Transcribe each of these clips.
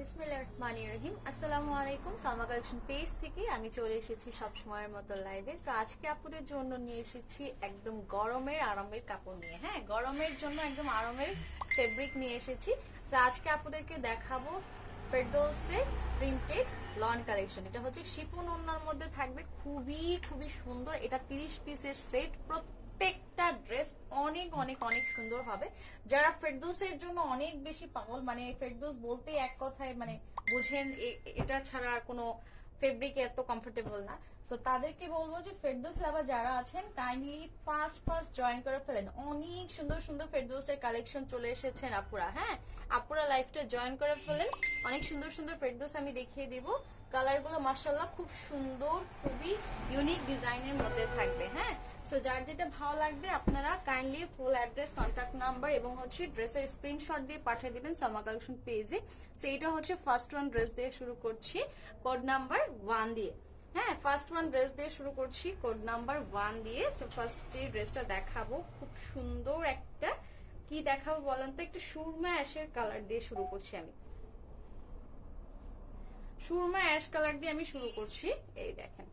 বিসমিল্লাহির রহমানির রহিম। আসসালামু আলাইকুম। সালমা কালেকশন পেজ থেকে আমি চলে এসেছি সব সময়ের মতো লাইভে। সো আজকে আপুদের জন্য নিয়ে এসেছি একদম গরমের আরামের কাপড় নিয়ে। হ্যাঁ, গরমের জন্য একদম আরামের ফেব্রিক নিয়ে এসেছি। তো আজকে আপুদেরকে দেখাবো ফেরদৌসের প্রিন্টেড লন কালেকশন। এটা হচ্ছে শিফন ওড়নার মধ্যে থাকবে, খুবই খুবই সুন্দর। এটা 30 পিসের সেট। প্রত্যেকটা ড্রেস অনেক অনেক অনেক সুন্দর হবে। যারা ফেরদৌসের জন্য অনেক বেশি পাগল, মানে ফেরদৌস বলতে এক কথায় মানে বুঝেন এটা ছাড়া আর কোনো ফেব্রিক এত কমফোর্টেবল না। সো তাদেরকে বলবো যে ফেরদৌস লাভার যারা আছেন কাইন্ডলি ফার্স্ট জয়েন করে ফেলেন। অনেক সুন্দর সুন্দর ফেরদৌসের কালেকশন চলে এসেছেন আপুরা। হ্যাঁ, আপুরা লাইভটা জয়েন করে ফেলেন। অনেক সুন্দর সুন্দর ফেরদৌস আমি দেখিয়ে দিব। কালারগুলো মাশাআল্লাহ খুব সুন্দর, খুবই ইউনিক ডিজাইনের মধ্যে থাকবে। হ্যাঁ, সো যার যেটা ভালো লাগবে আপনারা kindly full address, contact number এবং হচ্ছে ড্রেসের স্ক্রিনশট দিয়ে পাঠিয়ে দিবেন সালমা কালেকশন পেজে। সো এটা হচ্ছে ফার্স্ট ওয়ান ড্রেস দিয়ে শুরু করছি, কোড নাম্বার 1 দিয়ে। হ্যাঁ, ফার্স্ট ওয়ান ড্রেস দিয়ে শুরু করছি কোড নাম্বার 1 দিয়ে। সো ফার্স্ট যে ড্রেসটা দেখাবো খুব সুন্দর একটা, কি দেখাবো বলেন তো, একটা সুরমা অ্যাশের কালার দিয়ে শুরু করছি আমি। সুরমা অ্যাশ কালার দিয়ে আমি শুরু করছি। এই দেখেন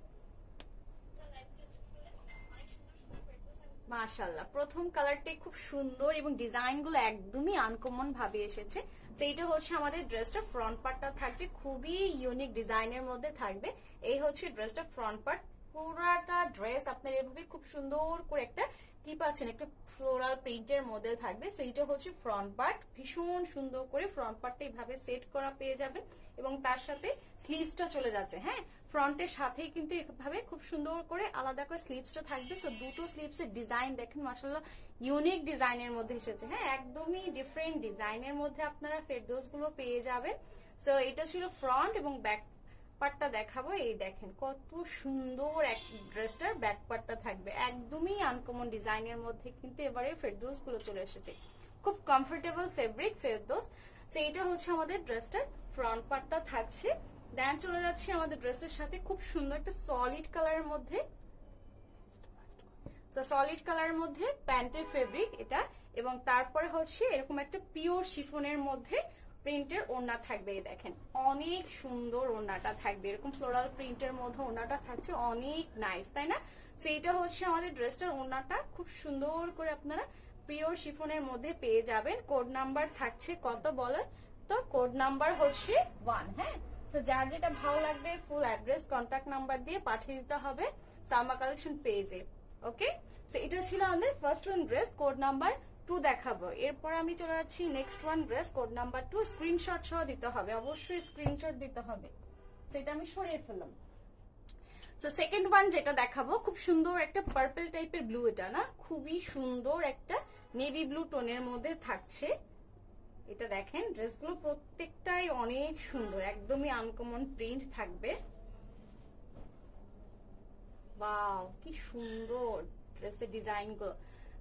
মাশাআল্লাহ, প্রথম কালারটাই খুব সুন্দর এবং ডিজাইনগুলো একদমই আনকমন ভাবে এসেছে। সেইটা হচ্ছে আমাদের ড্রেসটা ফ্রন্ট পার্টটা থাকছে খুবই ইউনিক ডিজাইনের মধ্যে থাকবে। এই হচ্ছে ড্রেসটা ফ্রন্ট পার্ট। পুরাটা ড্রেস আপনার এভাবে খুব সুন্দর করে একটা কি পাচ্ছেন, একটা ফ্লোরাল প্রিন্টের মধ্যে থাকবে। সেইটা হচ্ছে ফ্রন্ট পার্ট। ভীষণ সুন্দর করে ফ্রন্ট পার্টটা এইভাবে সেট করা পেয়ে যাবেন এবং তার সাথে স্লিভসটা চলে যাচ্ছে। হ্যাঁ, ফ্রন্টের সাথেই কিন্তু এভাবে খুব সুন্দর করে আলাদা করে স্লিভসটা থাকবে। সো দুটো স্লিভসের ডিজাইন দেখেন মাশাআল্লাহ ইউনিক ডিজাইনের মধ্যে এসেছে। হ্যাঁ, একদমই ডিফারেন্ট ডিজাইনের মধ্যে আপনারা ফেরদৌস গুলো পেয়ে যাবেন। সো এটা ছিল ফ্রন্ট এবং ব্যাক পার্টটা দেখাবো। এই দেখেন কত সুন্দর এক ড্রেসটার ব্যাক পার্টটা থাকবে, একদমই আনকমন ডিজাইনের মধ্যে কিন্তু এবারে ফেরদৌস গুলো চলে এসেছে। খুব কমফোর্টেবল ফেব্রিক ফেরদৌস। সো এটা হচ্ছে আমাদের ড্রেসটার ফ্রন্ট পার্টটা থাকছে। দেন চলে যাচ্ছে আমাদের ড্রেসের সাথে খুব সুন্দর একটা সলিড কালারের মধ্যে, সলিড কালারের মধ্যে প্যান্টের ফেব্রিক এটা, এবং তারপরে হচ্ছে এরকম একটা পিওর শিফনের মধ্যে প্রিন্টের ওড়না থাকবে। এই দেখেন অনেক সুন্দর ওড়নাটা থাকবে, এরকম ফ্লোরাল প্রিন্টের মধ্যে ওড়নাটা থাকছে, অনেক নাইস তাই না? সো এটা হচ্ছে আমাদের ড্রেসটার ওড়নাটা, খুব সুন্দর করে আপনারা পিওর শিফনের মধ্যে পেয়ে যাবেন। কোড নাম্বার থাকছে কত বলেন তো? কোড নাম্বার হচ্ছে 1। হ্যাঁ, সো যার যেটা ভালো লাগবে ফুল অ্যাড্রেস, কন্ট্যাক্ট নাম্বার দিয়ে পাঠিয়ে দিতে হবে সালমা কালেকশন পেজে। ওকে, সো এটা ছিল আমাদের first one dress, code number 2 দেখাবো। এরপর আমি চলে যাচ্ছি next one dress, code number 2। Screenshot সহ দিতে হবে, অবশ্যই স্ক্রিনশট দিতে হবে। সেটা আমি সরিয়ে ফেললাম। সো সেকেন্ড ওয়ান যেটা দেখাবো খুব সুন্দর একটা পার্পল টাইপের ব্লু, এটা না খুবই সুন্দর একটা নেভি ব্লু টোনের মধ্যে থাকছে। এটা দেখেন ড্রেসগুলো প্রত্যেকটাই অনেক সুন্দর, একদমই আনকমন প্রিন্ট থাকবে। ওয়াও কি সুন্দর ড্রেসের ডিজাইন গুলো।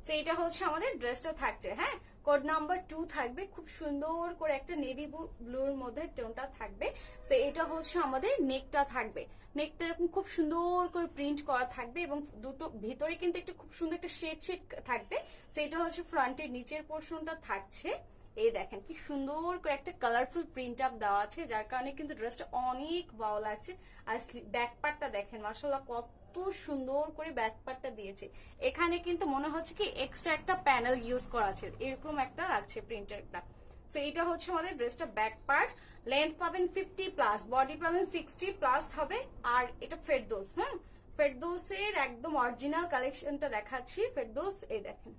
সো এটা হচ্ছে আমাদের ড্রেসটা থাকছে। হ্যাঁ, কোড নাম্বার 2 থাকবে, খুব সুন্দর করে একটা নেভি ব্লুর মধ্যে টোনটা থাকবে। সো এটা হচ্ছে আমাদের নেকটা থাকবে, নেকটা এরকম খুব সুন্দর করে প্রিন্ট করা থাকবে এবং দুটো ভিতরে কিন্তু একটা খুব সুন্দর একটা শেড থাকবে। সো এটা হচ্ছে ফ্রন্টের নিচের পোর্শনটা থাকছে। এই দেখেন কি সুন্দর করে একটা কালারফুল প্রিন্ট আপ দেওয়া আছে, যার কারণে কিন্তু ড্রেসটা অনেক ভালো লাগছে। আর ব্যাক পার্টটা দেখেন মাশাআল্লাহ কত সুন্দর করে ব্যাক পার্টটা দিয়েছে। এখানে কিন্তু মনে হচ্ছে কি এক্সট্রা একটা প্যানেল ইউজ করা আছে, এরকম একটা লাগছে প্রিন্টারটা। সো এটা হচ্ছে আমাদের ড্রেসটা ব্যাক পার্ট। লেন্থ পাবেন 50+, বডি পাবেন 60+ হবে। আর এটা ফেরদৌস, হ্যাঁ ফেরদৌসের একদম অরিজিনাল কালেকশনটা দেখাচ্ছি। ফেরদৌস এই দেখেন।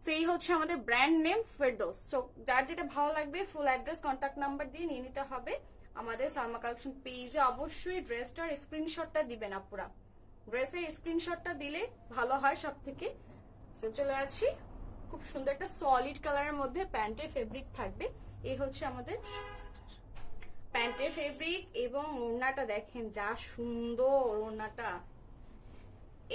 সো এই হচ্ছে আমাদের ব্র্যান্ড নেম ফেরদৌস। সো যার যেটা ভালো লাগবে ফুল অ্যাড্রেস, কন্ট্যাক্ট নাম্বার দিয়ে নিয়ে নিতে হবে আমাদের সালমা কালেকশন পেজে। অবশ্যই ড্রেসটার স্ক্রিনশটটা দিবেন আপুরা, ড্রেসের স্ক্রিনশটটা দিলে ভালো হয় সব থেকে। সো চলে আছি, খুব সুন্দর একটা সলিড কালারের মধ্যে প্যান্টের ফেব্রিক থাকবে। এই হচ্ছে আমাদের প্যান্টের ফেব্রিক এবং ওড়নাটা দেখেন যা সুন্দর ওড়নাটা।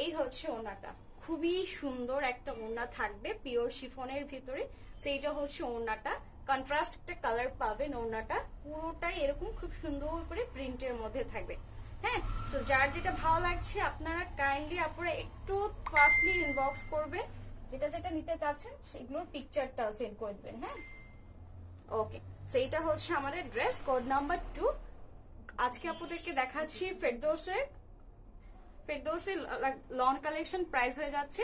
এই হচ্ছে ওড়নাটা, খুবই সুন্দর একটা ওড়না থাকবে পিওর শিফনের ভিতরে। সেইটা হচ্ছে ওড়নাটা, কন্ট্রাস্ট একটা কালার পাবেন। ওড়নাটা পুরোটাই এরকম খুব সুন্দর করে প্রিন্টের মধ্যে থাকবে। হ্যাঁ, সো যার যেটা ভালো লাগছে আপনারা কাইন্ডলি আপনারা একটু ফাস্টলি ইনবক্স করবেন, যেটা যেটা নিতে চাচ্ছেন সেগুলোর পিকচারটা সেন্ড করে দেবেন। হ্যাঁ, ওকে। সেইটা হচ্ছে আমাদের ড্রেস কোড নাম্বার 2। আজকে আপনাদেরকে দেখাচ্ছি ফেরদৌসের লন কালেকশন। প্রাইস হয়ে যাচ্ছে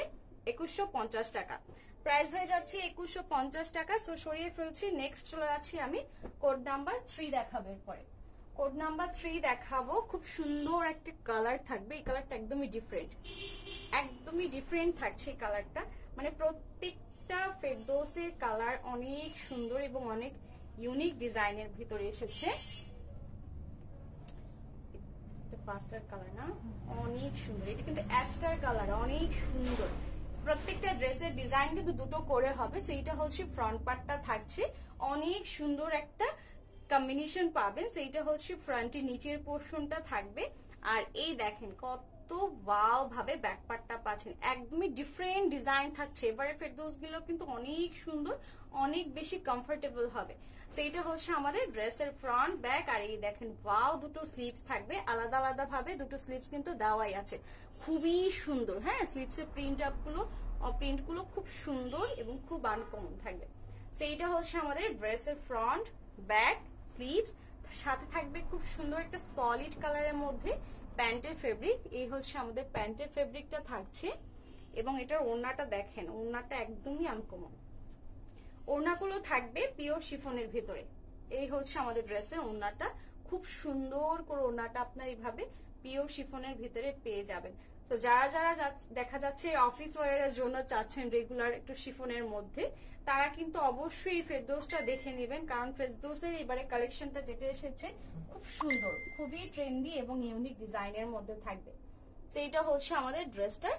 2150 টাকা। প্রাইস হয়ে যাচ্ছে 2150 টাকা। সো সরিয়ে ফেলছি। নেক্সট চলে যাচ্ছি আমি কোড নাম্বার 3 দেখাবো। এরপরে কোড নাম্বার 3 দেখাবো। খুব সুন্দর একটা কালার থাকবে। এই কালারটা একদমই ডিফারেন্ট থাকছে এই কালারটা। মানে প্রত্যেকটা ফেরদৌসের কালার অনেক সুন্দর এবং অনেক ইউনিক ডিজাইনের ভিতরে এসেছে। পাস্টার কালার না, অনেক সুন্দর। এটা কিন্তু অ্যাস্টার কালার, অনেক সুন্দর। প্রত্যেকটা ড্রেসের ডিজাইন কিন্তু দুটো করে হবে। সেইটা হচ্ছে ফ্রন্ট পার্টটা থাকছে, অনেক সুন্দর একটা কম্বিনেশন পাবেন। সেইটা হচ্ছে ফ্রন্টের নিচের পোর্শনটা থাকবে। আর এই দেখেন কত ওয়াও ভাবে ব্যাক পার্টটা পাচ্ছেন, একদমই ডিফারেন্ট ডিজাইন থাকছে। এবারে ফেরদৌস গুলো কিন্তু অনেক সুন্দর, অনেক বেশি কমফোর্টেবল হবে। সেইটা হচ্ছে আমাদের ড্রেসের ফ্রন্ট ব্যাক। আর এই দেখেন ওয়াও, দুটো স্লিভস থাকবে আলাদা আলাদা ভাবে। দুটো স্লিভস কিন্তু দেওয়াই আছে, খুবই সুন্দর। হ্যাঁ, স্লিভসের প্রিন্ট গুলো খুব সুন্দর এবং খুব আনকমন থাকবে। সেইটা হচ্ছে আমাদের ড্রেসের ফ্রন্ট ব্যাক স্লিভস। সাথে থাকবে খুব সুন্দর একটা সলিড কালারের মধ্যে প্যান্টের ফেব্রিক। এই হচ্ছে আমাদের প্যান্টের ফেব্রিকটা থাকছে। এবং এটার ওড়নাটা দেখেন, ওড়নাটা একদমই আনকমন। ওড়নাগুলো থাকবে পিওর শিফনের ভিতরে। এই হচ্ছে আমাদের ড্রেসের ওড়নাটা, খুব সুন্দর করে ওড়নাটা আপনার এইভাবে পিওর শিফনের ভিতরে পেয়ে যাবেন। তো যারা দেখা যাচ্ছে অফিস ওয়ারের জন্য চাচ্ছেন রেগুলার একটু শিফনের মধ্যে, তারা কিন্তু অবশ্যই ফেরদৌসটা দেখে নেবেন। কারণ ফেরদৌসের এবারে কালেকশনটা যেটা এসেছে খুব সুন্দর, খুবই ট্রেন্ডি এবং ইউনিক ডিজাইনের মধ্যে থাকবে। সেইটা হচ্ছে আমাদের ড্রেসটার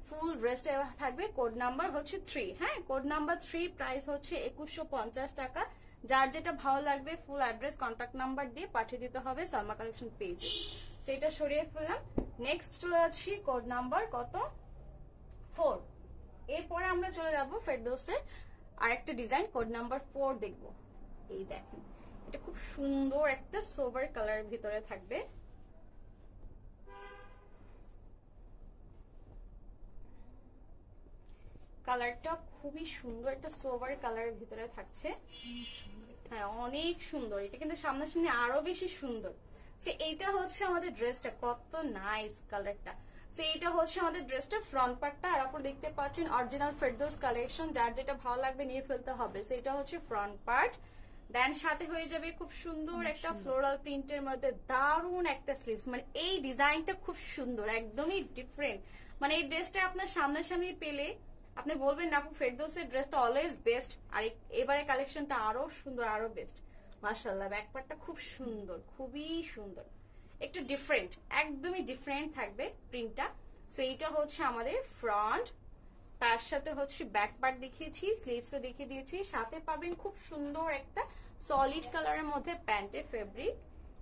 ফুল ড্রেসটা থাকবে। কোড নাম্বার হচ্ছে 3। হ্যাঁ, কোড নাম্বার 3। প্রাইস হচ্ছে 2150 টাকা। যার যেটা ভালো লাগবে ফুল অ্যাড্রেস কন্ট্যাক্ট নাম্বার দিয়ে পাঠিয়ে দিতে হবে সালমা কালেকশন পেজে। সেটা সরিয়ে ফেললাম। নেক্সট চলে যাচ্ছি কোড নাম্বার কত 4। এরপরে আমরা চলে যাবো ফেরদৌসের আরেকটা ডিজাইন কোড নাম্বার 4 দেখবো। এই দেখেন, এটা খুব সুন্দর একটা সোভার কালারের ভিতরে থাকবে। কালারটা খুবই সুন্দর, একটা সোভার কালারের ভিতরে থাকছে। হ্যাঁ, অনেক সুন্দর। এটা কিন্তু সামনাসামনি আরো বেশি সুন্দর। এইটা হচ্ছে আমাদের ড্রেসটা, কত নাইস কালারটা। এইটা হচ্ছে আমাদের ড্রেসটা ফ্রন্ট পার্টটা। আর আপনি দেখতে পাচ্ছেন অরিজিনাল ফেরদৌস কালেকশন, যার যেটা ভালো লাগবে নিয়ে ফেলতে হবে। সেটা হচ্ছে ফ্রন্ট পার্ট। দেন সাথে হয়ে যাবে খুব সুন্দর একটা ফ্লোরাল প্রিন্টের মধ্যে দারুণ একটা স্লিভস। মানে এই ডিজাইনটা খুব সুন্দর, একদমই ডিফারেন্ট। মানে এই ড্রেসটা আপনার সামনাসামনি পেলে আপনি বলবেন না, আপু ফেরদৌসের ড্রেস তো অলওয়েজ বেস্ট। আর এবারে কালেকশনটা আরো সুন্দর, আরো বেস্ট। মাশাআল্লাহ, ব্যাক পার্টটা খুব সুন্দর, খুবই সুন্দর, একটু ডিফারেন্ট, একদমই ডিফারেন্ট থাকবে প্রিন্টটা। সো এইটা হচ্ছে আমাদের ফ্রন্ট, তার সাথে হচ্ছে ব্যাক পার্ট দেখিয়েছি, স্লিভসও দেখিয়ে দিয়েছি। সাথে পাবেন খুব সুন্দর একটা সলিড কালারের মধ্যে প্যান্টের ফেব্রিক।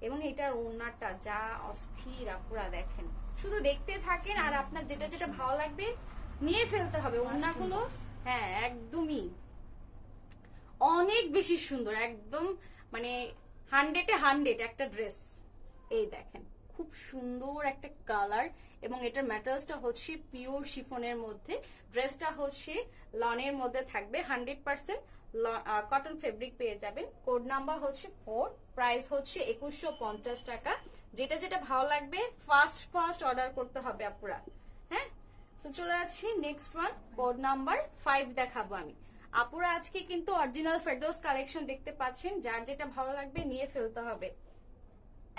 এবং এটার ওড়নাটা যা অস্থির, আপুরা দেখেন, শুধু দেখতে থাকেন আর আপনার যেটা যেটা ভালো লাগবে নিয়ে ফেলতে হবে। ওড়নাগুলো হ্যাঁ একদমই অনেক বেশি সুন্দর, একদম মানে 100-এ 100 একটা ড্রেস। এই দেখেন খুব সুন্দর একটা কালার এবং এটার ম্যাটেরিয়ালসটা হচ্ছে পিওর শিফনের মধ্যে। ড্রেসটা হচ্ছে লনের মধ্যে থাকবে, 100% কটন ফেব্রিক পেয়ে যাবেন। কোড নাম্বার হচ্ছে 4। প্রাইস হচ্ছে 2150 টাকা। যেটা যেটা ভালো লাগবে ফার্স্ট অর্ডার করতে হবে আপুরা। হ্যাঁ, তো চলে যাচ্ছি নেক্সট ওয়ান, কোড নাম্বার 5 দেখাবো আমি। আপুরা আজকে কিন্তু অরিজিনাল ফেরদৌস কালেকশন দেখতে পাচ্ছেন, যার যেটা ভালো লাগবে নিয়ে ফেলতে হবে,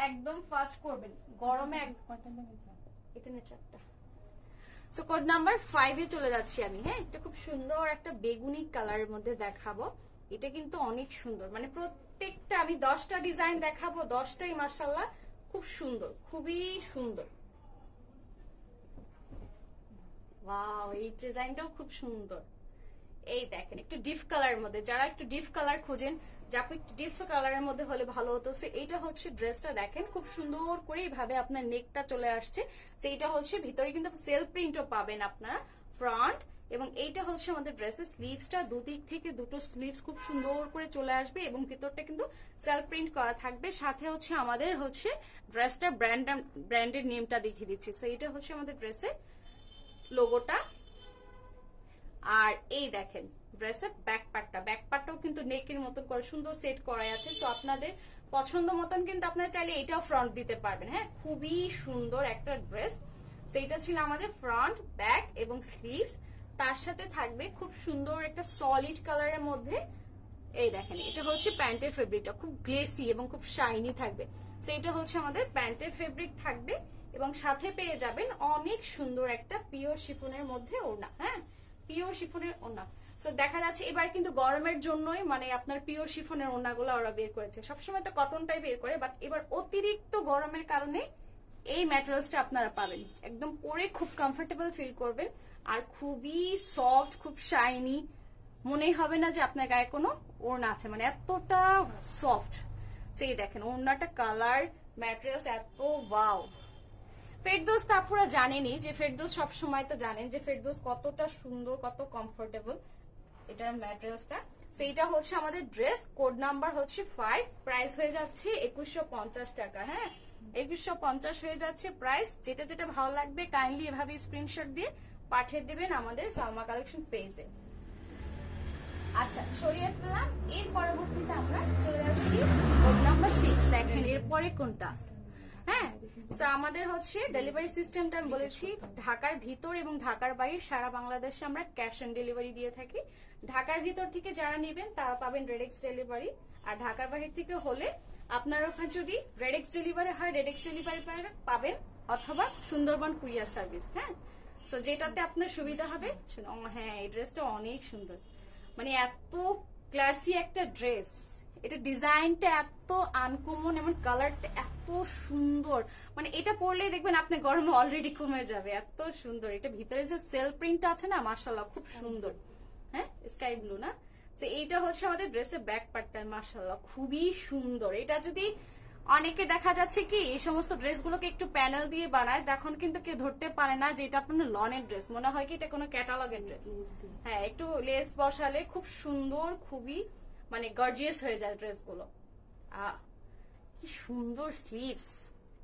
একদম ফাস্ট করবেন, গরমে এটা না 4টা। সো কোড নাম্বার 5 এ চলে যাচ্ছি আমি। হ্যাঁ, এটা খুব সুন্দর একটা বেগুনি কালারের মধ্যে দেখাবো। এটা কিন্তু অনেক সুন্দর, মানে প্রত্যেকটা আমি 10টা ডিজাইন দেখাবো, 10টাই মাশাআল্লাহ খুব সুন্দর, খুবই সুন্দর। ওয়াও, এই ডিজাইনটাও খুব সুন্দর। এই দেখেন একটু ডিপ কালারের মধ্যে, যারা একটু ডিপ কালার খোঁজেন, যে আপনি একটু ডিপ কালারের মধ্যে হলে ভালো হতো। সো এইটা হচ্ছে ড্রেসটা, দেখেন খুব সুন্দর করে এইভাবে আপনার নেকটা চলে আসছে। সেইটা হচ্ছে ভিতরে কিন্তু সেলফ প্রিন্টও পাবেন আপনারা ফ্রন্ট। এবং এইটা হচ্ছে আমাদের ড্রেসের স্লিভসটা, দুদিক থেকে দুটো স্লিভস খুব সুন্দর করে চলে আসবে এবং ভিতরটা কিন্তু সেলফ প্রিন্ট করা থাকবে। সাথে হচ্ছে আমাদের হচ্ছে ড্রেসটা ব্র্যান্ডের নেমটা দেখিয়ে দিচ্ছি। সো এইটা হচ্ছে আমাদের ড্রেসের লোগোটা। আর এই দেখেন ড্রেসের ব্যাক পার্টটাও কিন্তু নেকের মতন করে সুন্দর সেট করা আছে। সো আপনাদের পছন্দ মতন কিন্তু আপনারা চাইলে এটাও ফ্রন্ট দিতে পারবেন। হ্যাঁ, খুবই সুন্দর একটা ড্রেস। সেইটা ছিল আমাদের ফ্রন্ট, ব্যাক এবং স্লিভস। তার সাথে থাকবে খুব সুন্দর একটা সলিড কালারের মধ্যে, এই দেখেন এটা হচ্ছে প্যান্টের ফেব্রিকটা, খুব গ্লেসি এবং খুব শাইনি থাকবে। সেইটা হচ্ছে আমাদের প্যান্টের ফেব্রিক থাকবে এবং সাথে পেয়ে যাবেন অনেক সুন্দর একটা পিওর শিফনের মধ্যে ওড়না। হ্যাঁ, পিওর শিফনের ওড়না। সো দেখা যাচ্ছে এবার কিন্তু গরমের জন্যই মানে আপনার পিওর শিফনের ওড়নাগুলো ওরা বের করেছে। সবসময় তো কটনটাই বের করে, বাট এবার অতিরিক্ত গরমের কারণে এই ম্যাটেরিয়ালসটা আপনারা পাবেন। একদম পরে খুব কমফোর্টেবল ফিল করবেন আর খুবই সফট, খুব শাইনি, মনেই হবে না যে আপনার গায়ে কোনো ওড়না আছে, মানে এতটা সফট। সেই দেখেন ওড়নাটা, কালার, ম্যাটেরিয়ালস এত ওয়াও। ফেরদৌস তো আপনারা জানেনই যে ফেরদৌস সবসময় তো জানেন যে ফেরদৌস কতটা সুন্দর, কত কমফোর্টেবল এটার ম্যাটেরিয়ালসটা। সেইটা হচ্ছে আমাদের ড্রেস, কোড নাম্বার হচ্ছে 5, প্রাইস হয়ে যাচ্ছে 2150 টাকা। হ্যাঁ, 2150 হয়ে যাচ্ছে প্রাইস। যেটা যেটা ভালো লাগবে কাইন্ডলি এভাবে স্ক্রিনশট দিয়ে পাঠিয়ে দেবেন আমাদের সালমা কালেকশন পেজে। আচ্ছা, সরিয়ে ফেললাম। এর পরবর্তীতে আমরা চলে যাচ্ছি কোড নাম্বার 6। দেখেন এরপরে কোনটা। হ্যাঁ, আমাদের হচ্ছে ডেলিভারি সিস্টেমটা আমি বলেছি ঢাকার ভিতর এবং ঢাকার বাইরে সারা বাংলাদেশে আমরা ক্যাশ অন ডেলিভারি দিয়ে থাকি। ঢাকার ভিতর থেকে যারা নেবেন তারা পাবেন রেডেক্স ডেলিভারি, আর ঢাকার বাইরে থেকে হলে আপনার ওখানে যদি রেডেক্স ডেলিভারি হয় রেডেক্স ডেলিভারি পাবেন, অথবা সুন্দরবন কুরিয়ার সার্ভিস। হ্যাঁ, সো যেটাতে আপনার সুবিধা হবে। হ্যাঁ, এই ড্রেসটা অনেক সুন্দর, মানে এত ক্লাসি একটা ড্রেস, এটা ডিজাইনটা এত আনকমন এবং কালারটা এত সুন্দর, মানে এটা পরলেই দেখবেন আপনি গরমে অলরেডি কমে যাবে, এত সুন্দর। এটা ভিতরে যে সেল প্রিন্ট আছে না, মাশাআল্লাহ খুব সুন্দর। হ্যাঁ, স্কাই ব্লু না। তো এইটা হচ্ছে আমাদের ড্রেসের ব্যাক পার্টটা, মাশাআল্লাহ খুবই সুন্দর। এটা যদি অনেকে দেখা যাচ্ছে কি এই সমস্ত ড্রেসগুলোকে একটু প্যানেল দিয়ে বানায়, তখন কিন্তু কেউ ধরতে পারে না যে এটা আপনার লনের ড্রেস, মনে হয় কি এটা কোনো ক্যাটালগের ড্রেস। হ্যাঁ, একটু লেস বসালে খুব সুন্দর, খুবই মানে গর্জিয়াস হয়ে যায় ড্রেসগুলো। কি সুন্দর স্লিভস,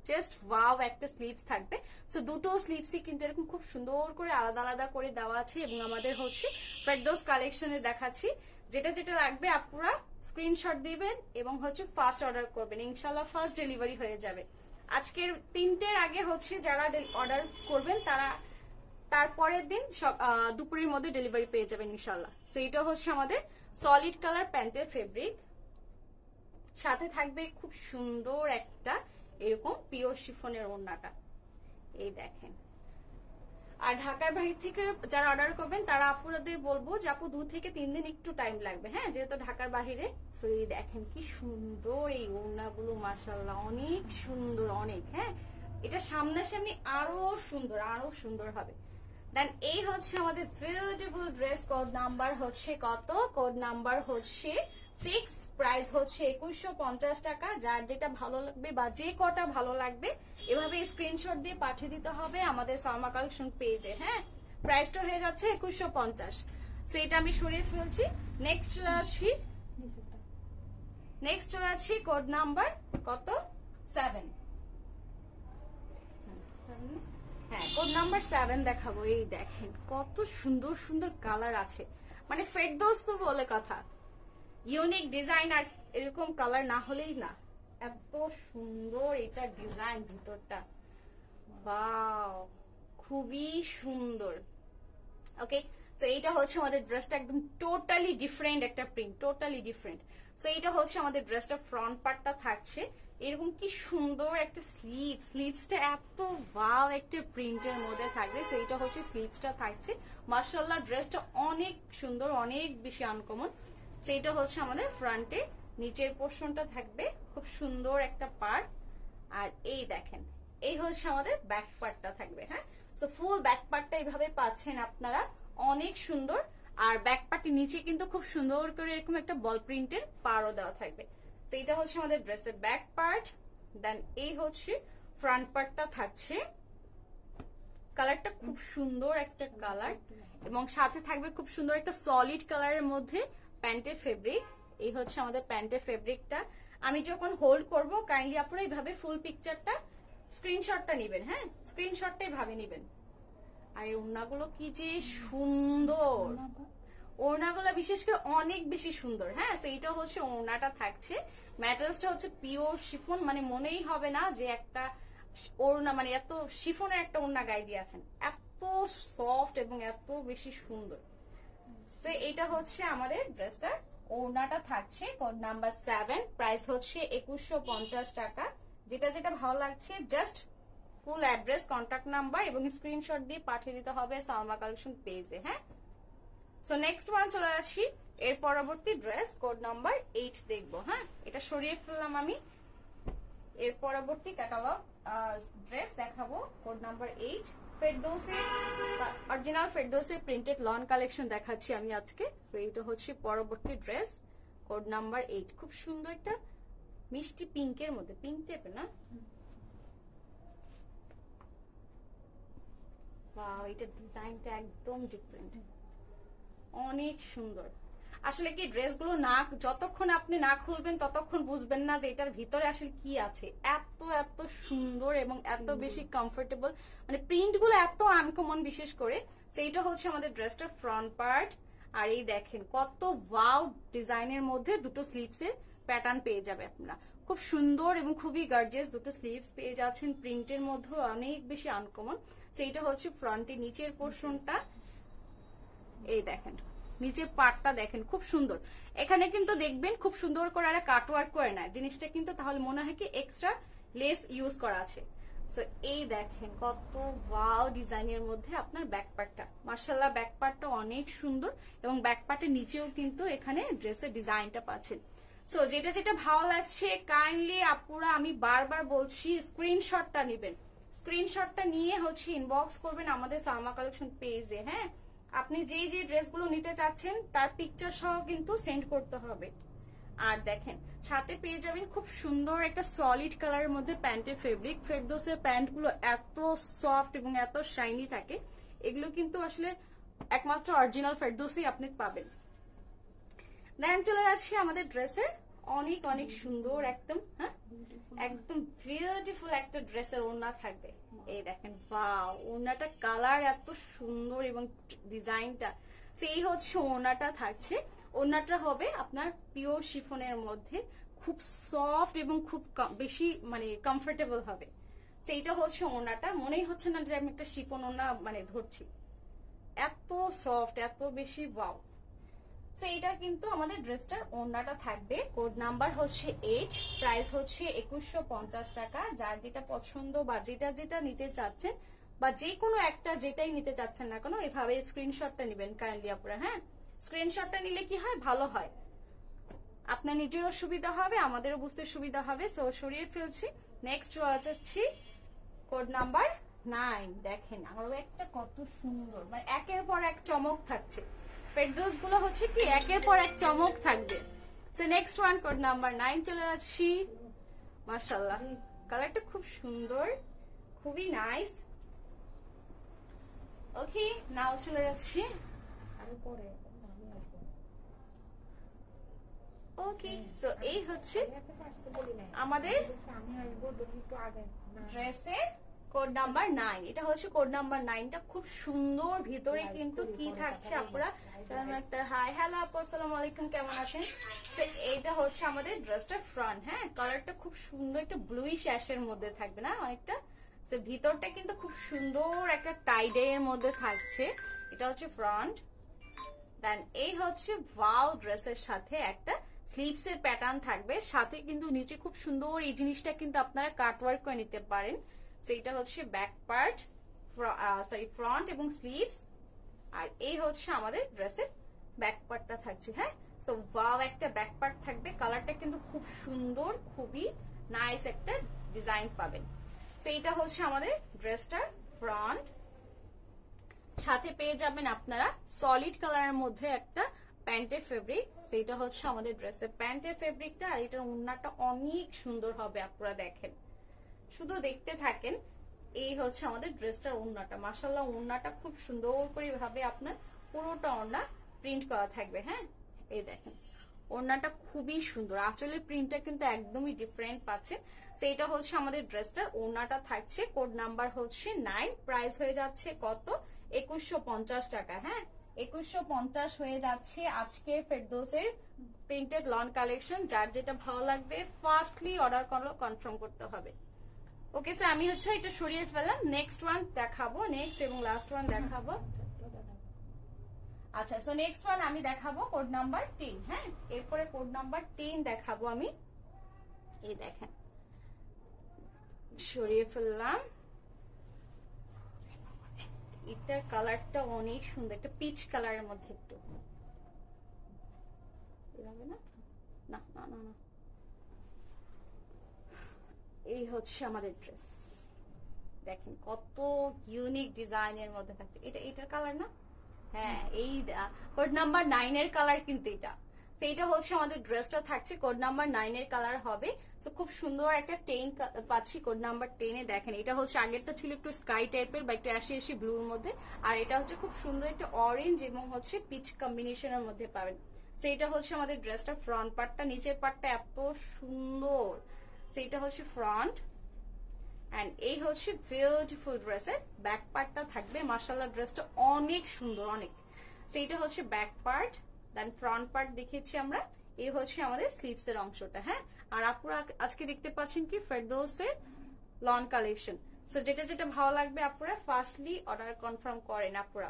জাস্ট ওয়াও একটা স্লিভস থাকবে। সো দুটো স্লিভসই কিন্তু এরকম খুব সুন্দর করে আলাদা আলাদা করে দেওয়া আছে এবং আমাদের হচ্ছে ফেরদৌস কালেকশনে দেখাচ্ছি। যেটা যেটা লাগবে আপনারা স্ক্রিনশট দিবেন এবং হচ্ছে ফার্স্ট অর্ডার করবেন, ইনশাল্লাহ ফার্স্ট ডেলিভারি হয়ে যাবে। আজকের 3টের আগে হচ্ছে যারা অর্ডার করবেন তারা তারপরের দিন দুপুরের মধ্যে ডেলিভারি পেয়ে যাবেন ইনশাল্লাহ। সো এটা হচ্ছে আমাদের সলিড কালার প্যান্টের ফেব্রিক, সাথে থাকবে খুব সুন্দর একটা এরকম পিওর শিফনের ওড়নাটা, এই দেখেন। আর ঢাকার বাইরে থেকে যারা অর্ডার করবেন তারা আপনাদের বলবো যে আপু 2 থেকে 3 দিন একটু টাইম লাগবে। হ্যাঁ, যেহেতু ঢাকার বাইরে। সো এই দেখেন কি সুন্দর এই ওড়নাগুলো, মাশাআল্লাহ অনেক সুন্দর, অনেক। হ্যাঁ, এটা সামনাসামনি আরো সুন্দর হবে। দেন এই হচ্ছে আমাদের বিউটিফুল ড্রেস, কোড নাম্বার হচ্ছে কত? কোড নাম্বার হচ্ছে 6, প্রাইস হচ্ছে 2150 টাকা। যার যেটা ভালো লাগবে বা যে কটা ভালো লাগবে এভাবে স্ক্রিনশট দিয়ে পাঠিয়ে দিতে হবে আমাদের সালমা কালেকশন পেজে। হ্যাঁ, প্রাইসটা হয়ে যাচ্ছে 2150। সো এটা আমি সরিয়ে ফেলছি। নেক্সট চলে আসছি কোড নাম্বার কত? 7। হ্যাঁ, কোড নাম্বার 7 দেখাবো। এই দেখেন কত সুন্দর সুন্দর কালার আছে, মানে ফেরদৌস তো বলে কথা, ইউনিক ডিজাইন, আর এরকম কালার না হলেই না। এত সুন্দর এটা ডিজাইন, ভিতরটা ওয়াও খুবই সুন্দর। ওকে, তো এইটা হচ্ছে আমাদের ড্রেসটা, একদম টোটালি ডিফারেন্ট একটা প্রিন্ট, টোটালি ডিফারেন্ট। সো এইটা হচ্ছে আমাদের ড্রেসটা ফ্রন্ট পার্টটা থাকছে এরকম কি সুন্দর একটা স্লিভসটা এত ওয়াও একটা প্রিন্টের মধ্যে থাকবে। সো এটা হচ্ছে স্লিভসটা থাকছে, মাশাআল্লাহ ড্রেসটা অনেক সুন্দর, অনেক বেশি আনকমন। সো এটা হচ্ছে আমাদের ফ্রন্টে, নিচের পোর্শনটা থাকবে খুব সুন্দর একটা পার্ট। আর এই দেখেন এই হচ্ছে আমাদের ব্যাক পার্টটা থাকবে। হ্যাঁ, সো ফুল ব্যাক পার্টটা এইভাবে পাচ্ছেন আপনারা, অনেক সুন্দর। আর ব্যাক পার্টের নিচে কিন্তু খুব সুন্দর করে এরকম একটা বল প্রিন্টের পাড়ও দেওয়া থাকবে। তো এটা হচ্ছে আমাদের ড্রেসের ব্যাক পার্ট। দেন এই হচ্ছে ফ্রন্ট পার্টটা থাকছে, কালারটা খুব সুন্দর একটা কালার এবং সাথে থাকবে খুব সুন্দর একটা সলিড কালারের মধ্যে প্যান্টের ফেব্রিক। এই হচ্ছে আমাদের প্যান্টের ফেব্রিকটা। আমি যখন হোল্ড করব কাইন্ডলি আপনারা এইভাবে ফুল পিকচারটা স্ক্রিনশটটা নেবেন। হ্যাঁ, স্ক্রিনশটটা এইভাবে নেবেন। আর এই ওড়নাগুলো কি যে সুন্দর, ওড়নাগুলো বিশেষ করে অনেক বেশি সুন্দর। হ্যাঁ, সেইটা হচ্ছে ওড়নাটা থাকছে, ম্যাটেরিয়ালসটা হচ্ছে পিওর শিফন, মানে মনেই হবে না যে একটা ওড়না, মানে এত শিফনের একটা ওড়না গায়ে দিয়েছেন, এত সফট এবং এত বেশি সুন্দর। সে এটা হচ্ছে আমাদের ড্রেসটার ওড়নাটা থাকছে, কোড নাম্বার 7, প্রাইস হচ্ছে 2150 টাকা। যেটা যেটা ভালো লাগছে just full address, contact number এবং স্ক্রিনশট দিয়ে পাঠিয়ে দিতে হবে সালমা কালেকশন পেজে। হ্যাঁ, সো নেক্সট ওয়ান চলে আসি, এর পরবর্তী ড্রেস কোড নাম্বার 8 দেখবো। হ্যাঁ, এটা সরিয়ে ফেললাম আমি, এর পরবর্তী ক্যাটালগ ড্রেস দেখাবো code number 8, Ferdousi original Ferdousi printed lawn collection দেখাচ্ছি আমি আজকে। সো এটা হচ্ছে পরবর্তী ড্রেস কোড নাম্বার 8, খুব সুন্দর একটা মিষ্টি পিঙ্কের মধ্যে, পিঙ্ক টাইপের না, ওয়াও, এটা ডিজাইনটা একদম ডিফারেন্ট, অনেক সুন্দর। আসলে কি ড্রেসগুলো না যতক্ষণ আপনি না খুলবেন ততক্ষণ বুঝবেন না যে এটার ভিতরে আসলে কি আছে, এত এত সুন্দর এবং এত বেশি কমফোর্টেবল, মানে প্রিন্ট গুলো এত আনকমন। বিশেষ করে সেইটা হচ্ছে আমাদের ড্রেসটার ফ্রন্ট পার্ট। আর এই দেখেন কত ওয়াও ডিজাইনের মধ্যে দুটো স্লিভস এর প্যাটার্ন পেয়ে যাবে আপনারা, খুব সুন্দর এবং খুবই গর্জিয়াস দুটো স্লিভস পেয়ে যাচ্ছেন, প্রিন্টের মধ্যে অনেক বেশি আনকমন। সেইটা হচ্ছে ফ্রন্টের নিচের পোর্শনটা, এই দেখেন নিচের পার্টটা দেখেন খুব সুন্দর। এখানে কিন্তু দেখবেন খুব সুন্দর করে আর কাটওয়ার্ক করে না জিনিসটা, কিন্তু তাহলে মনে হয় কি এক্সট্রা লেস ইউজ করা আছে। সো এই দেখেন কত ওয়াও ডিজাইনের মধ্যে আপনার ব্যাক পার্টটা, মাশাআল্লাহ ব্যাক পার্টটা অনেক সুন্দর, এবং ব্যাক পার্টের নিচেও কিন্তু এখানে ড্রেসের ডিজাইনটা পাচ্ছেন। সো যেটা যেটা ভালো লাগছে কাইন্ডলি আপুরা, আমি বারবার বলছি স্ক্রিনশটটা নেবেন, স্ক্রিনশটটা নিয়ে হচ্ছে ইনবক্স করবেন আমাদের সালমা কালেকশন পেজে। হ্যাঁ, আপনি যেই যে ড্রেসগুলো নিতে চাচ্ছেন তার পিকচার সহ কিন্তু সেন্ড করতে হবে। আর দেখেন সাথে পেয়ে যাবেন খুব সুন্দর একটা সলিড কালারের মধ্যে প্যান্টের ফেব্রিক। ফেরদৌসের প্যান্টগুলো এত সফট এবং এত শাইনি থাকে, এগুলো কিন্তু আসলে একমাত্র অরিজিনাল ফেরদৌসেই আপনি পাবেন। দেন চলে যাচ্ছি আমাদের ড্রেসের অনেক অনেক সুন্দর একদম, হ্যাঁ একদম বিউটিফুল একটা ড্রেসের ওড়না থাকবে। এই দেখেন ওয়াও, ওড়নাটা কালার এত সুন্দর এবং ডিজাইনটা, সেই হচ্ছে ওড়নাটা থাকছে। ওড়নাটা হবে আপনার পিওর শিফনের মধ্যে, খুব সফট এবং খুব বেশি মানে কমফোর্টেবল হবে। সেইটা হচ্ছে ওড়নাটা, মনেই হচ্ছে না যে আমি একটা শিফন ওড়না মানে ধরছি, এত সফট এত বেশি ওয়াও। সেইটা কিন্তু আমাদের ড্রেসটার ওড়নাটা থাকবে, কোড নাম্বার হচ্ছে 8, প্রাইস হচ্ছে 2150 টাকা। যার যেটা পছন্দ বা যেটা যেটা নিতে চাচ্ছেন বা যে কোনো একটা যেটাই নিতে চাচ্ছেন না কেন, এভাবে স্ক্রিনশটটা নেবেন কাইন্ডলি আপনারা। হ্যাঁ, স্ক্রিনশটটা নিলে কি হয়, ভালো হয়, আপনার নিজেরও সুবিধা হবে আমাদেরও বুঝতে সুবিধা হবে। সো সরিয়ে ফেলছি, নেক্সট যাচ্ছি কোড নাম্বার 9। দেখেন আরো একটা কত সুন্দর, মানে একের পর এক চমক থাকছে, ফেরদৌস গুলো হচ্ছে কি একের পর এক চমক থাকবে। So next one code number 9 চলে যাচ্ছি। মাশাআল্লাহ কালারটা খুব সুন্দর, খুবই নাইস। ওকে, নাও চলে যাচ্ছি ওকে। সো এই হচ্ছে আমাদের ড্রেসের কোড নাম্বার 9। এটা হচ্ছে কোড নাম্বার 9টা খুব সুন্দর, ভিতরে কিন্তু কি থাকছে আপনারা একটা হাই হ্যালো আপু আসসালামু আলাইকুম, কেমন আছেন? সো এটা হচ্ছে আমাদের ড্রেসটার ফ্রন্ট। হ্যাঁ, কালারটা খুব সুন্দর একটা ব্লুইশ অ্যাশের মধ্যে থাকবে না অনেকটা। সো ভিতরটা কিন্তু খুব সুন্দর একটা টাইডে এর মধ্যে থাকছে, এটা হচ্ছে ফ্রন্ট। দেন এই হচ্ছে ওয়াও ড্রেসের সাথে একটা স্লিভস এর প্যাটার্ন থাকবে, সাথে কিন্তু নিচে খুব সুন্দর এই জিনিসটা কিন্তু আপনারা কাটওয়ার্ক করে নিতে পারেন। সেইটা হচ্ছে ব্যাক পার্ট, সরি ফ্রন্ট এবং স্লিভস। আর এই হচ্ছে আমাদের ড্রেসের ব্যাক পার্টটা থাকছে। হ্যাঁ, সো ওয়াও একটা ব্যাক পার্ট থাকবে, কালারটা কিন্তু খুব সুন্দর, খুবই নাইস একটা ডিজাইন পাবেন। সো এইটা হচ্ছে আমাদের ড্রেসটার ফ্রন্ট, সাথে পেয়ে যাবেন আপনারা সলিড কালারের মধ্যে একটা প্যান্টের ফেব্রিক। সেইটা হচ্ছে আমাদের ড্রেসের প্যান্টের ফেব্রিকটা, আর এটার ওড়নাটা অনেক সুন্দর হবে, আপনারা দেখেন শুধু দেখতে থাকেন। এই হচ্ছে আমাদের ড্রেসটার ওড়নাটা, মাশাআল্লাহ ওড়নাটা খুব সুন্দর করে ভাবে আপনার পুরোটা ওড়না প্রিন্ট করা থাকবে। হ্যাঁ, এই দেখেন ওড়নাটা খুবই সুন্দর, আঁচলের প্রিন্টটা কিন্তু একদমই ডিফারেন্ট পাচ্ছেন। তো এটা হচ্ছে আমাদের ড্রেসটার ওড়নাটা থাকছে, কোড নাম্বার হচ্ছে 9, প্রাইস হয়ে যাচ্ছে কত, 2150 টাকা। হ্যাঁ, 2150 হয়ে যাচ্ছে আজকে ফেরদৌসের প্রিন্টেড লন কালেকশন। যার যেটা ভালো লাগবে ফার্স্টলি অর্ডার করো, কনফার্ম করতে হবে। ওকে স্যার, আমি হচ্ছে এটা সরিয়ে ফেললাম, নেক্সট ওয়ান দেখাবো, নেক্সট এবং লাস্ট ওয়ান দেখাবো। আচ্ছা, সো নেক্সট ওয়ান আমি দেখাবো কোড নাম্বার 10। হ্যাঁ, এরপরে কোড নাম্বার 10 দেখাবো আমি। এই দেখেন, সরিয়ে ফেললাম। এটার কালারটা অনেক সুন্দর, একটা পিচ কালারের মধ্যে একটু, না না না না না, এই হচ্ছে আমাদের ড্রেস। দেখেন কত ইউনিক ডিজাইনের মধ্যে থাকছে। এটার কালার না, হ্যাঁ, এই কোড নাম্বার 9 এর কালার কিন্তু এটা। তো এটা হচ্ছে আমাদের ড্রেসটা থাকছে, কোড নাম্বার 9 এর কালার হবে। তো খুব সুন্দর একটা 10 পাচ্ছি কোড নাম্বার 10 এ। দেখেন এটা হচ্ছে, আগেরটা ছিল একটু স্কাই টাইপের বা একটু অ্যাশি অ্যাশি ব্লুর মধ্যে, আর এটা হচ্ছে খুব সুন্দর একটা অরেঞ্জ এবং হচ্ছে পিচ কম্বিনেশনের মধ্যে পাবেন। তো এটা হচ্ছে আমাদের ড্রেসটা ফ্রন্ট পার্টটা, নিচের পার্টটা এত সুন্দর। তো এটা হচ্ছে ফ্রন্ট, এন্ড এই হচ্ছে বিউটিফুল ড্রেসের ব্যাক পার্টটা থাকবে। মাশাআল্লাহ, ড্রেসটা অনেক সুন্দর, অনেক। তো এটা হচ্ছে ব্যাক পার্ট, দেন ফ্রন্ট পার্ট দেখিয়েছি আমরা। এই হচ্ছে আমাদের স্লিভস এর অংশটা। হ্যাঁ, আর আপুরা আজকে দেখতে পাচ্ছেন কি ফেরদৌসের লন কালেকশন। সো যেটা যেটা ভালো লাগবে আপুরা ফার্স্টলি অর্ডার কনফার্ম করেন আপুরা।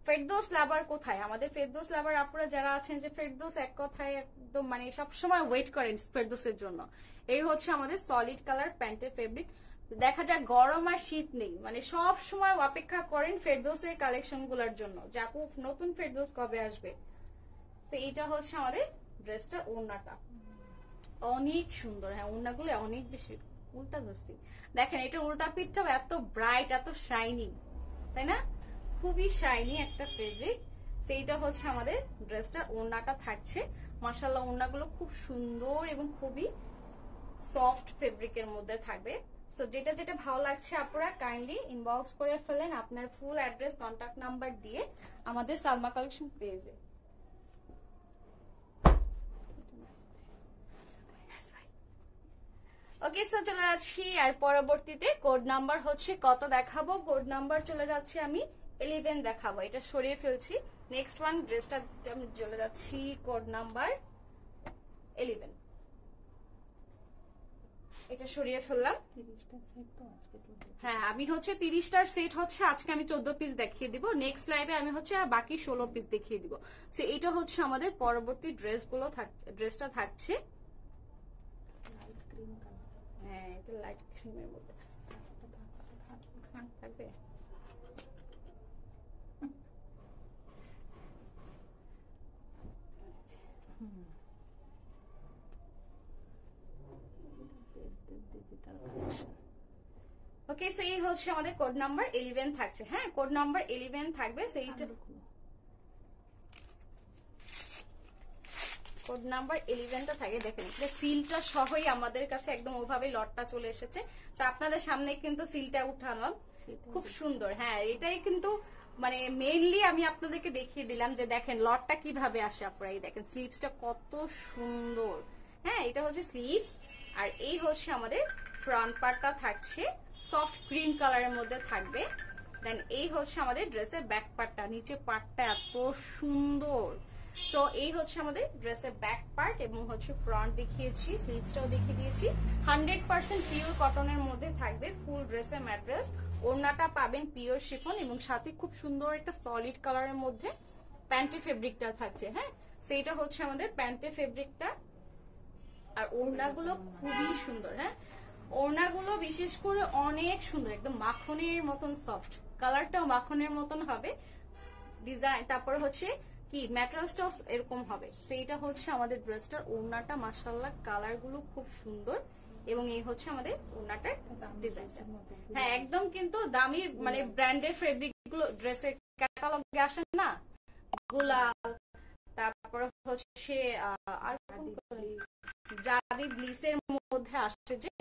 ফেরদৌস লাভার কোথায়, আমাদের ফেরদৌস লাভার আপুরা যারা আছেন, যে ফেরদৌস এক কথায় একদম মানে সবসময় ওয়েট করেন ফেরদৌসের জন্য। এই হচ্ছে আমাদের সলিড কালার প্যান্টের ফেব্রিক। দেখা যায় গরম আর শীত নেই, মানে সব সময় অপেক্ষা করেন ফেরদৌসের কালেকশন গুলার জন্য, যে আপু নতুন ফেরদৌস কবে আসবে। তো এইটা হচ্ছে আমাদের ড্রেসটা, ওড়নাটা অনেক সুন্দর। হ্যাঁ, ওড়নাগুলো অনেক বেশি, উল্টা ধরছি দেখেন, এটা উল্টা পিঠটাও এত ব্রাইট, এত শাইনি, তাই না, খুবই শাইনি একটা ফেব্রিক। সেইটা হচ্ছে আমাদের ড্রেসটার ওড়নাটা থাকছে। মাশাআল্লাহ, ওড়নাগুলো খুব সুন্দর এবং খুবই সফট ফেব্রিকের মধ্যে থাকবে। সো যেটা যেটা ভালো লাগছে আপনারা কাইন্ডলি ইনবক্স করে ফেলেন আপনার ফুল অ্যাড্রেস, কন্ট্যাক্ট নাম্বার দিয়ে আমাদের সালমা কালেকশন পেজে। ওকে, সো চলে যাচ্ছি আর পরবর্তীতে কোড নাম্বার হচ্ছে কত দেখাবো। কোড নাম্বার চলে যাচ্ছে আমি 11 দেখাবো, এটা সরিয়ে ফেলছি। নেক্সট ওয়ান ড্রেসটা আমি চলে যাচ্ছি কোড নাম্বার 11, এটা সরিয়ে ফেললাম। 30টা সেট তো আজকে, হ্যাঁ আমি হচ্ছে 30টার সেট হচ্ছে আজকে আমি 14 পিস দেখিয়ে দিব। নেক্সট লাইভে আমি হচ্ছে বাকি 16 পিস দেখিয়ে দিব। সো এটা হচ্ছে আমাদের পরবর্তী ড্রেসগুলো থাকছে, ড্রেসটা থাকছে লাইট ক্রিম কালার। হ্যাঁ, এটা লাইট ক্রিমের মধ্যে থাকবে। ওকে, সো এই হচ্ছে আমাদের কোড নাম্বার 11 থাকছে। হ্যাঁ, কোড নাম্বার 11 থাকবে। সেইটা কোড নাম্বার 11টা থাকে। দেখেন এটা সিলটা সহই আমাদের কাছে একদম ওভাবে লটটা চলে এসেছে। তো আপনাদের সামনে কিন্তু সিলটা উঠালাম, খুব সুন্দর। হ্যাঁ, এটাই কিন্তু মানে মেইনলি আমি আপনাদেরকে দেখিয়ে দিলাম যে দেখেন লটটা কিভাবে আসে। আপনারা এই দেখেন স্লিভসটা কত সুন্দর। হ্যাঁ, এটা হচ্ছে স্লিভস, আর এই হচ্ছে আমাদের ফ্রন্ট পার্টটা থাকছে সফট গ্রিন কালারের মধ্যে থাকবে। দেন এই হচ্ছে আমাদের ড্রেসের ব্যাক পার্টটা, নিচে পার্টটা এত সুন্দর। সো এই হচ্ছে আমাদের ড্রেসের ব্যাক পার্ট এবং হচ্ছে ফ্রন্ট দেখিয়েছি, স্লিভসটাও দেখিয়ে দিয়েছি। 100% পিওর কটনের মধ্যে থাকবে ফুল ড্রেসের ম্যাট্রেস। ওড়নাটা পাবেন পিওর শিফন এবং সাথে খুব সুন্দর একটা সলিড কালারের মধ্যে প্যান্টের ফেব্রিকটা থাকছে। হ্যাঁ, সেইটা হচ্ছে আমাদের প্যান্টের ফেব্রিকটা। আর ওড়নাগুলো খুবই সুন্দর। হ্যাঁ, ওড়নাগুলো বিশেষ করে অনেক সুন্দর, একদম মাখনের মতন সফট, কালারটাও মাখনের মতন হবে ডিজাইন। তারপর হচ্ছে কি ম্যাটেরিয়ালসটাও এরকম হবে। সেইটা হচ্ছে আমাদের ড্রেসটার ওড়নাটা। মাশাআল্লাহ, কালারগুলো খুব সুন্দর এবং এই হচ্ছে আমাদের ওড়নাটার ডিজাইনটা। হ্যাঁ, একদম কিন্তু দামি মানে ব্র্যান্ডের ফেব্রিক গুলো ড্রেসের ক্যাটালগে আসে না, গোলাল, তারপর হচ্ছে আর জাদি ব্লিসের মধ্যে আসছে, যে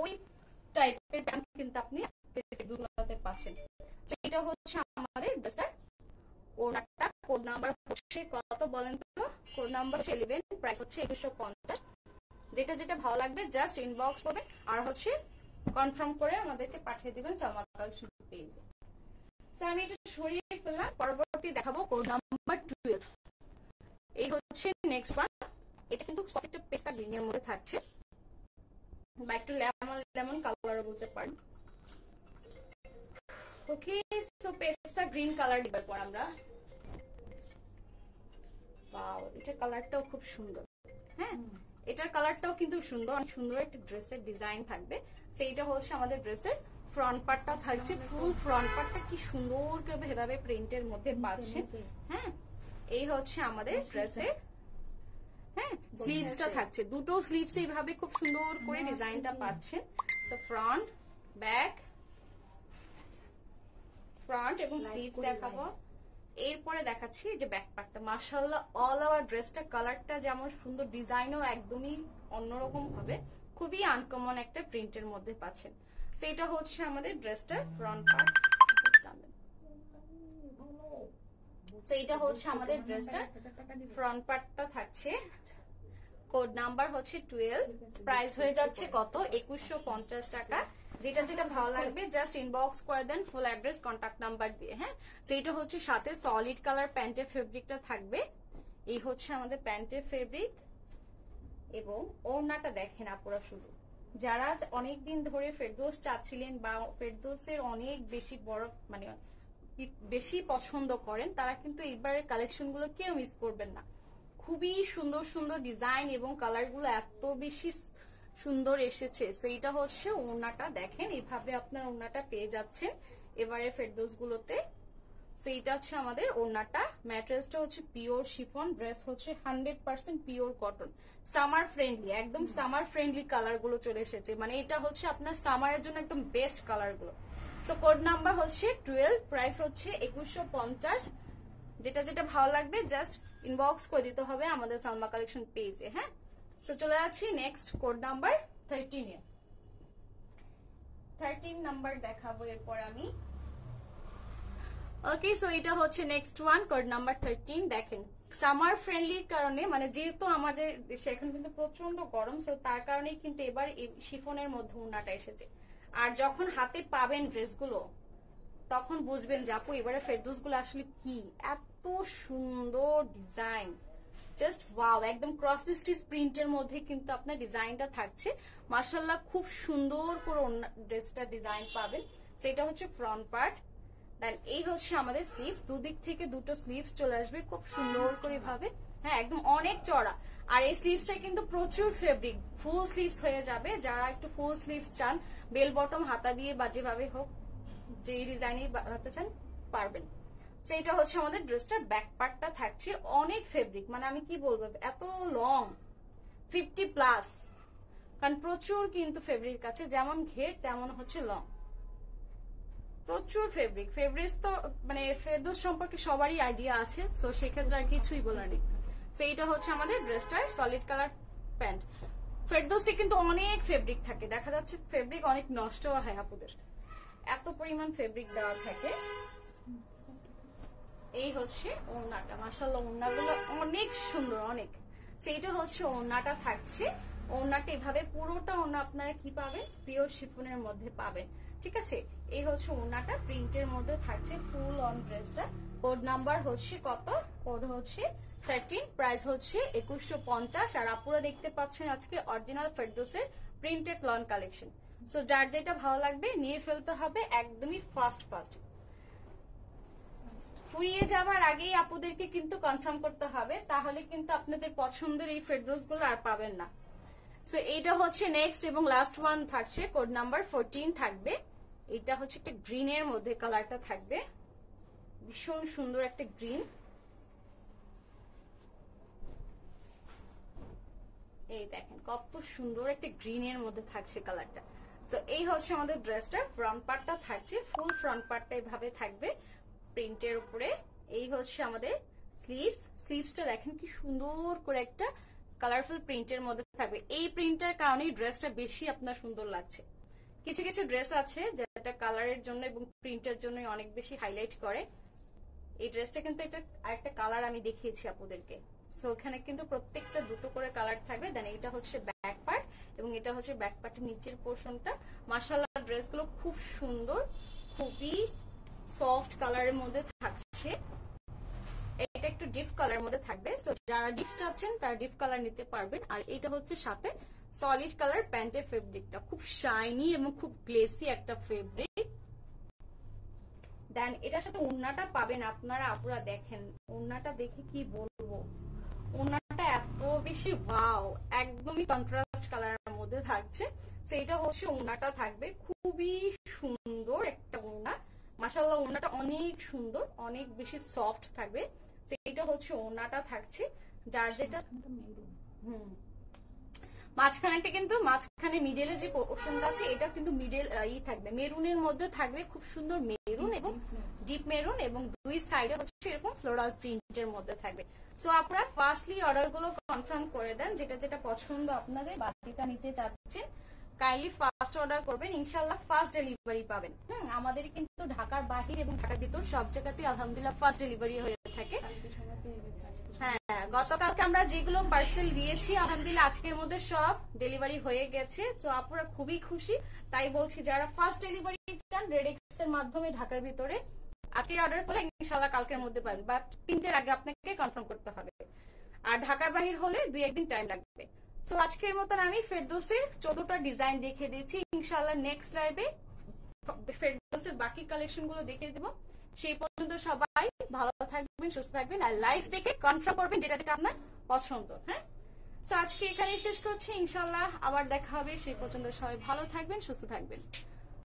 ওই টাইপের প্যান্ট কিন্তু আপনি দুটোতে পাচ্ছেন। এটা হচ্ছে আমাদের ড্রেসটার ওড়নাটা। কোড নাম্বার হচ্ছে কত বলেন তো? কোড নাম্বার 11, প্রাইস হচ্ছে 2150। যেটা যেটা ভালো লাগবে জাস্ট ইনবক্স করবেন আর হচ্ছে কনফার্ম করে আমাদেরকে পাঠিয়ে দিবেন সালমা কালেকশন পেজে। সো আমি এটা সরিয়ে ফেললাম, পরবর্তী দেখাবো কোড নাম্বার 12। এই হচ্ছে নেক্সট ওয়ান। এটা কিন্তু সফট পেস্তা গ্রিনের মধ্যে থাকছে বা একটু লেমন লেমন কালারও বলতে পারেন। ওকে, সো পেস্তা গ্রিন কালার দিব পর আমরা। ওয়াও, এটা কালারটাও খুব সুন্দর। হ্যাঁ, এটার কালারটাও কিন্তু সুন্দর, অনেক সুন্দর একটা ড্রেসের ডিজাইন থাকবে। সেইটা হচ্ছে আমাদের ড্রেসের ফ্রন্ট পার্টটা থাকছে। ফুল ফ্রন্ট পার্টটা কি সুন্দর করে এভাবে প্রিন্টের মধ্যে পাচ্ছেন। হ্যাঁ, এই হচ্ছে আমাদের ড্রেসের হ্যাঁ স্লিভসটা থাকছে। দুটো স্লিভস এইভাবে খুব সুন্দর করে ডিজাইনটা পাচ্ছেন। সো ফ্রন্ট ব্যাক, ফ্রন্ট এবং স্লিভ দেখাবো। এরপরে দেখাচ্ছি যে ব্যাক পার্টটা। মাশাআল্লাহ, অল ওভার ড্রেসটা কালারটা যেমন সুন্দর, ডিজাইনও একদমই অন্যরকম হবে, খুবই আনকমন একটা প্রিন্টের মধ্যে পাচ্ছেন। সো এটা হচ্ছে আমাদের ড্রেসটার ফ্রন্ট পার্ট। সো এটা হচ্ছে আমাদের ড্রেসটার ফ্রন্ট পার্টটা থাকছে। কোড নাম্বার হচ্ছে 12, প্রাইস হয়ে যাচ্ছে কত? 2150 টাকা। যেটা যেটা ভালো লাগবে জাস্ট ইনবক্স করে দেন ফুল অ্যাড্রেস কন্টাক্ট নাম্বার দিয়ে। হ্যাঁ, সেইটা হচ্ছে সাথে সলিড কালার প্যান্টের ফেব্রিকটা থাকবে। এই হচ্ছে আমাদের প্যান্টের ফেব্রিক এবং ওড়নাটা দেখেন আপনারা শুধু। যারা অনেকদিন ধরে ফেরদৌস চাচ্ছিলেন বা ফেরদৌসের অনেক বেশি বড় মানে বেশি পছন্দ করেন, তারা কিন্তু এইবারের কালেকশনগুলো কেউ মিস করবেন না। খুবই সুন্দর সুন্দর ডিজাইন এবং কালারগুলো এত বেশি সুন্দর এসেছে। সো এটা হচ্ছে ওড়নাটা, দেখেন এইভাবে আপনার ওড়নাটা পেয়ে যাচ্ছেন এবারে ফেরদৌস গুলোতে। সো এটা হচ্ছে আমাদের ওড়নাটা। ম্যাটেরিয়ালসটা হচ্ছে পিওর শিফন, ড্রেস হচ্ছে 100% পিওর কটন। সামার ফ্রেন্ডলি, একদম সামার ফ্রেন্ডলি কালার গুলো চলে এসেছে, মানে এটা হচ্ছে আপনার সামারের জন্য একদম বেস্ট কালার গুলো। সো কোড নাম্বার হচ্ছে 12, প্রাইস হচ্ছে 2150। যেটা যেটা ভালো লাগবে জাস্ট ইনবক্স করে দিতে হবে আমাদের সালমা কালেকশন পেজে। হ্যাঁ, সো চলে যাচ্ছি নেক্সট কোড নাম্বার 13 এ। 13 নাম্বার দেখাবো এরপর আমি। ওকে, সো এটা হচ্ছে নেক্সট ওয়ান, কোড নাম্বার 13। দেখেন সামার ফ্রেন্ডলির কারণে, মানে যেহেতু আমাদের দেশে এখন কিন্তু প্রচন্ড গরম, সো তার কারণেই কিন্তু এবার শিফনের মধ্যে ওড়নাটা এসেছে। আর যখন হাতে পাবেন ড্রেসগুলো তখন বুঝবেন যে আপু এবারে ফেরদৌস গুলো আসলে কি এত সুন্দর ডিজাইন। জাস্ট ওয়াও, একদম ক্রস স্টিচ প্রিন্টের মধ্যে কিন্তু আপনার ডিজাইনটা থাকছে। মাশাআল্লাহ, খুব সুন্দর করে ড্রেসটা ডিজাইন পাবেন। সেটা হচ্ছে ফ্রন্ট পার্ট। দেন এই হচ্ছে আমাদের স্লিভস, দুদিক থেকে দুটো স্লিভস চলে আসবে খুব সুন্দর করে ভাবে। হ্যাঁ, একদম অনেক চড়া। আর এই স্লিভসটা কিন্তু প্রচুর ফেব্রিক, ফুল স্লিভস হয়ে যাবে। যারা একটু ফুল স্লিভস চান, বেল বটম হাতা দিয়ে বা যেভাবে হোক যে ডিজাইনে বানাতে চান পারবেন। সেইটা হচ্ছে আমাদের ড্রেসটার ব্যাক পার্টটা থাকছে। অনেক ফেব্রিক, মানে আমি কি বলবো, এত লং 50+, কারণ প্রচুর কিন্তু ফেব্রিক আছে, যেমন ঘের তেমন হচ্ছে লং, প্রচুর ফেব্রিক। ফেব্রিক্স তো মানে ফেরদৌস সম্পর্কে সবারই আইডিয়া আছে, সো সেক্ষেত্রে আর কিছুই বলার নেই। সেইটা হচ্ছে আমাদের ড্রেসটার সলিড কালার প্যান্ট। ফেরদৌসে কিন্তু অনেক ফেব্রিক থাকে, দেখা যাচ্ছে ফেব্রিক অনেক নষ্ট হয় আপুদের, এত পরিমাণ ফেব্রিক দেওয়া থাকে। এই হচ্ছে ওড়নাটা। মাশাআল্লাহ, ওড়নাগুলো অনেক সুন্দর, অনেক। সেইটা হচ্ছে ওড়নাটা থাকছে। ওড়নাটা এভাবে পুরোটা ওড়না আপনারা কি পাবেন, পিওর শিফনের মধ্যে পাবেন। ঠিক আছে, এই হচ্ছে ওড়নাটা প্রিন্টের মধ্যে থাকছে ফুল অন ড্রেসটা। কোড নাম্বার হচ্ছে কত? কোড হচ্ছে 13, প্রাইস হচ্ছে 2150। আর আপুরা দেখতে পাচ্ছেন আজকে অরিজিনাল ফেরদৌসের প্রিন্টেড লন কালেকশন। সো যার যেটা ভালো লাগবে নিয়ে ফেলতে হবে একদমই ফাস্ট ফাস্ট। ফুরিয়ে যাবার আগেই আপুদেরকে কিন্তু কনফার্ম করতে হবে, তাহলে কিন্তু আপনাদের পছন্দের এই ফেরদৌস গুলো আর পাবেন না। সো এইটা হচ্ছে নেক্সট এবং লাস্ট ওয়ান থাকছে, কোড নাম্বার 14 থাকবে। এটা হচ্ছে একটা গ্রিনের মধ্যে কালারটা থাকবে, ভীষণ সুন্দর একটা গ্রিন। এই দেখেন কত সুন্দর একটা গ্রিনের মধ্যে থাকছে কালারটা। সো এই হচ্ছে আমাদের ড্রেসটার ফ্রন্ট পার্টটা থাকছে, ফুল ফ্রন্ট পার্টটা এভাবে থাকবে প্রিন্টের উপরে। এই হচ্ছে আমাদের স্লিভস, স্লিভসটা দেখেন কি সুন্দর করে একটা কালারফুল প্রিন্টের মধ্যে থাকবে। এই প্রিন্টের কারণেই ড্রেসটা বেশি আপনার সুন্দর লাগছে। কিছু কিছু ড্রেস আছে যেটা কালারের জন্য এবং প্রিন্টের জন্য অনেক বেশি হাইলাইট করে। এই ড্রেসটা কিন্তু এটা আরেকটা কালার আমি দেখিয়েছি আপনাদেরকে। সো এখানে কিন্তু প্রত্যেকটা দুটো করে কালার থাকবে। দেন এটা হচ্ছে ব্যাক পার্ট এবং এটা হচ্ছে ব্যাক পার্টের নিচের পোর্শনটা। মাশাআল্লাহ ড্রেসগুলো খুব সুন্দর, খুবই সফট কালারের মধ্যে থাকছে। এটা একটু ডিপ কালারের মধ্যে থাকবে, সো যারা ডিপ চাচ্ছেন তারা ডিপ কালার নিতে পারবেন। আর এটা হচ্ছে সাথে সলিড কালার প্যান্টের ফেব্রিকটা, খুব শাইনি এবং খুব গ্লেসি একটা ফেব্রিক। দেন এটার সাথে ওড়নাটা পাবেন আপনারা, আপুরা দেখেন ওড়নাটা দেখে কি বলবো, ওড়নাটা এত বেশি ওয়াও, একদমই কন্ট্রাস্ট কালারের মধ্যে থাকছে। তো এটা হচ্ছে ওড়নাটা থাকবে, খুবই সুন্দর একটা ওড়না। মাশাআল্লাহ ওড়নাটা অনেক সুন্দর, অনেক বেশি সফট থাকবে। তো এটা হচ্ছে ওড়নাটা থাকছে, যার যেটা মাঝখানেটা কিন্তু মাঝখানে মিডলে যে পোর্শনটা আছে এটা কিন্তু মিডল থাকবে, মেরুনের মধ্যে থাকবে, খুব সুন্দর মেরুন এবং ডিপ মেরুন এবং দুই সাইডে হচ্ছে এরকম ফ্লোরাল প্রিন্টের মধ্যে থাকবে। সো আপনারা ফার্স্টলি অর্ডারগুলো কনফার্ম করে দেন, যেটা যেটা পছন্দ আপনাদের বা যেটা নিতে চাচ্ছেন কাইন্ডলি ফার্স্ট অর্ডার করবেন, ইনশাআল্লাহ ফার্স্ট ডেলিভারি পাবেন। আমাদের কিন্তু ঢাকার বাহির এবং ঢাকার ভিতর সব জায়গাতেই আলহামদুলিল্লাহ ফার্স্ট ডেলিভারি হয়ে থাকে। হ্যাঁ, গতকালকে আমরা যেগুলো পার্সেল দিয়েছি আলহামদুলিল্লাহ আজকের মধ্যে সব ডেলিভারি হয়ে গেছে। তো আপনারা খুবই খুশি, তাই বলছি যারা ফার্স্ট ডেলিভারি চান রেডেক্স এর মাধ্যমে ঢাকার ভিতরে আজকে অর্ডার করলে ইনশাআল্লাহ কালকের মধ্যে পাবেন, বাট 3টের আগে আপনাকে কনফার্ম করতে হবে। আর ঢাকার বাহির হলে 2-1 দিন টাইম লাগবে। সো আজকের মতন আমি ফেরদৌসের 14টা ডিজাইন দেখিয়ে দিয়েছি, ইনশাআল্লাহ নেক্সট লাইভে ফেরদৌসের বাকি কালেকশন গুলো দেখিয়ে দেবো। সেই পর্যন্ত সবাই ভালো থাকবেন, সুস্থ থাকবেন, আর লাইভ দেখে কনফার্ম করবেন যেটা যেটা আপনার পছন্দ। হ্যাঁ, সো আজকে এখানেই শেষ করছি, ইনশাআল্লাহ আবার দেখা হবে। সেই পর্যন্ত সবাই ভালো থাকবেন, সুস্থ থাকবেন।